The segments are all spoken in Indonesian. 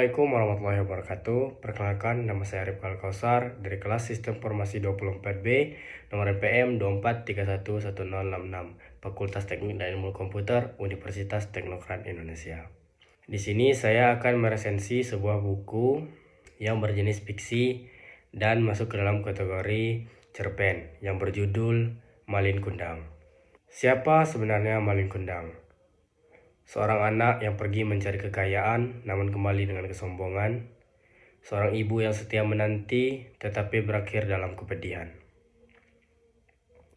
Assalamualaikum warahmatullahi wabarakatuh. Perkenalkan, nama saya Arif Kausar dari kelas Sistem Informasi 24B, nomor NPM 24311066, Fakultas Teknik dan Ilmu Komputer, Universitas Teknokrat Indonesia. Di sini saya akan meresensi sebuah buku yang berjenis fiksi dan masuk ke dalam kategori cerpen yang berjudul Malin Kundang. Siapa sebenarnya Malin Kundang? Seorang anak yang pergi mencari kekayaan namun kembali dengan kesombongan. Seorang ibu yang setia menanti tetapi berakhir dalam kepedihan.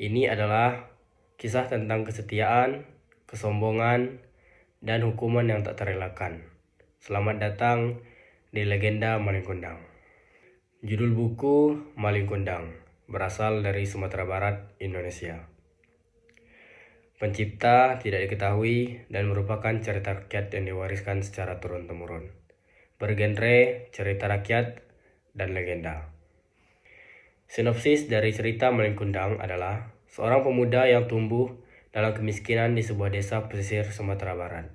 Ini adalah kisah tentang kesetiaan, kesombongan, dan hukuman yang tak terelakkan. Selamat datang di Legenda Malin Kundang. Judul buku Malin Kundang berasal dari Sumatera Barat, Indonesia. Pencipta tidak diketahui dan merupakan cerita rakyat yang diwariskan secara turun-temurun. Bergenre cerita rakyat dan legenda. Sinopsis dari cerita Malin Kundang adalah seorang pemuda yang tumbuh dalam kemiskinan di sebuah desa pesisir Sumatera Barat.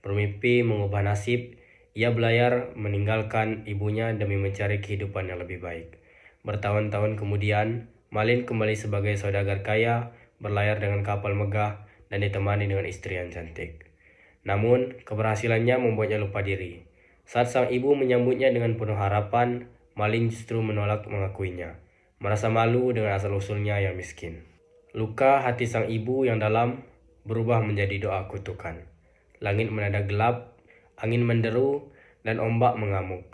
Bermimpi mengubah nasib, ia belayar meninggalkan ibunya demi mencari kehidupan yang lebih baik. Bertahun-tahun kemudian, Malin kembali sebagai saudagar kaya, berlayar dengan kapal megah, dan ditemani dengan istri yang cantik. Namun, keberhasilannya membuatnya lupa diri. Saat sang ibu menyambutnya dengan penuh harapan, Malin justru menolak mengakuinya, merasa malu dengan asal-usulnya yang miskin. Luka hati sang ibu yang dalam berubah menjadi doa kutukan. Langit mendadak gelap, angin menderu, dan ombak mengamuk.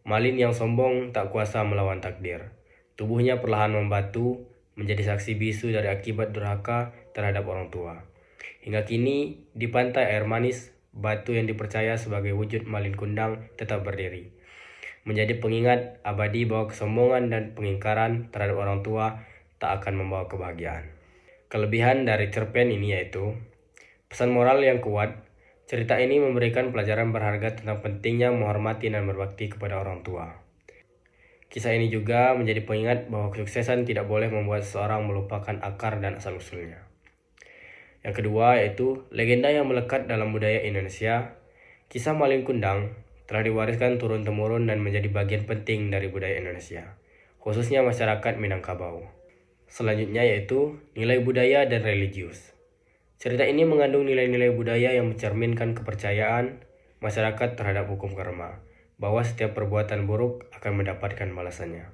Malin yang sombong tak kuasa melawan takdir. Tubuhnya perlahan membatu, menjadi saksi bisu dari akibat durhaka terhadap orang tua. Hingga kini, di pantai air manis, batu yang dipercaya sebagai wujud Malin Kundang tetap berdiri. Menjadi pengingat abadi bahwa kesombongan dan pengingkaran terhadap orang tua tak akan membawa kebahagiaan. Kelebihan dari cerpen ini yaitu pesan moral yang kuat. Cerita ini memberikan pelajaran berharga tentang pentingnya menghormati dan berbakti kepada orang tua. Kisah ini juga menjadi pengingat bahwa kesuksesan tidak boleh membuat seseorang melupakan akar dan asal-usulnya. Yang kedua yaitu legenda yang melekat dalam budaya Indonesia. Kisah Malin Kundang telah diwariskan turun-temurun dan menjadi bagian penting dari budaya Indonesia, khususnya masyarakat Minangkabau. Selanjutnya yaitu nilai budaya dan religius. Cerita ini mengandung nilai-nilai budaya yang mencerminkan kepercayaan masyarakat terhadap hukum karma, bahwa setiap perbuatan buruk akan mendapatkan balasannya.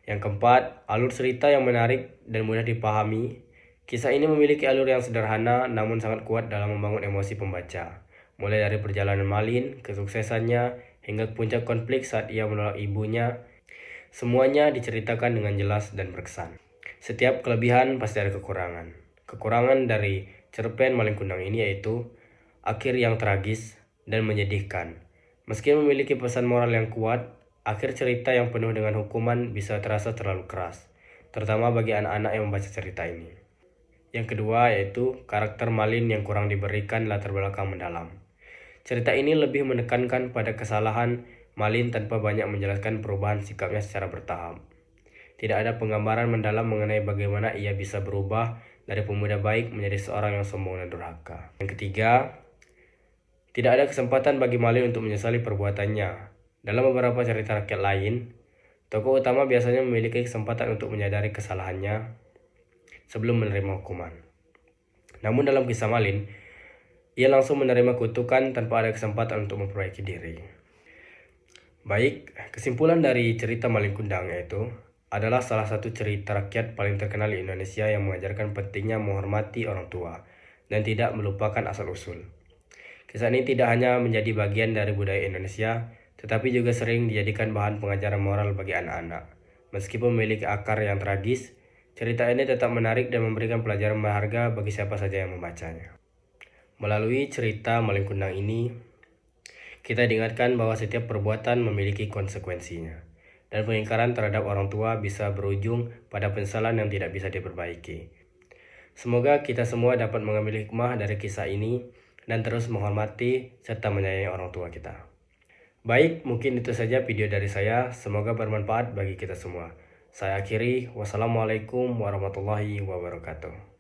Yang keempat, alur cerita yang menarik dan mudah dipahami. Kisah ini memiliki alur yang sederhana namun sangat kuat dalam membangun emosi pembaca. Mulai dari perjalanan Malin, kesuksesannya, hingga puncak konflik saat ia menolak ibunya. Semuanya diceritakan dengan jelas dan berkesan. Setiap kelebihan pasti ada kekurangan. Kekurangan dari cerpen Malin Kundang ini yaitu akhir yang tragis dan menyedihkan. Meski memiliki pesan moral yang kuat, akhir cerita yang penuh dengan hukuman bisa terasa terlalu keras, terutama bagi anak-anak yang membaca cerita ini. Yang kedua yaitu karakter Malin yang kurang diberikan latar belakang mendalam. Cerita ini lebih menekankan pada kesalahan Malin tanpa banyak menjelaskan perubahan sikapnya secara bertahap. Tidak ada penggambaran mendalam mengenai bagaimana ia bisa berubah dari pemuda baik menjadi seorang yang sombong dan durhaka. Yang ketiga, tidak ada kesempatan bagi Malin untuk menyesali perbuatannya. Dalam beberapa cerita rakyat lain, tokoh utama biasanya memiliki kesempatan untuk menyadari kesalahannya sebelum menerima hukuman. Namun dalam kisah Malin, ia langsung menerima kutukan tanpa ada kesempatan untuk memperbaiki diri. Baik, kesimpulan dari cerita Malin Kundang yaitu adalah salah satu cerita rakyat paling terkenal di Indonesia yang mengajarkan pentingnya menghormati orang tua dan tidak melupakan asal-usul. Kisah ini tidak hanya menjadi bagian dari budaya Indonesia, tetapi juga sering dijadikan bahan pengajaran moral bagi anak-anak. Meskipun memiliki akar yang tragis, cerita ini tetap menarik dan memberikan pelajaran berharga bagi siapa saja yang membacanya. Melalui cerita Malin Kundang ini, kita diingatkan bahwa setiap perbuatan memiliki konsekuensinya, dan pengingkaran terhadap orang tua bisa berujung pada penyesalan yang tidak bisa diperbaiki. Semoga kita semua dapat mengambil hikmah dari kisah ini dan terus menghormati serta menyayangi orang tua kita. Baik, mungkin itu saja video dari saya. Semoga bermanfaat bagi kita semua. Saya akhiri. Wassalamualaikum warahmatullahi wabarakatuh.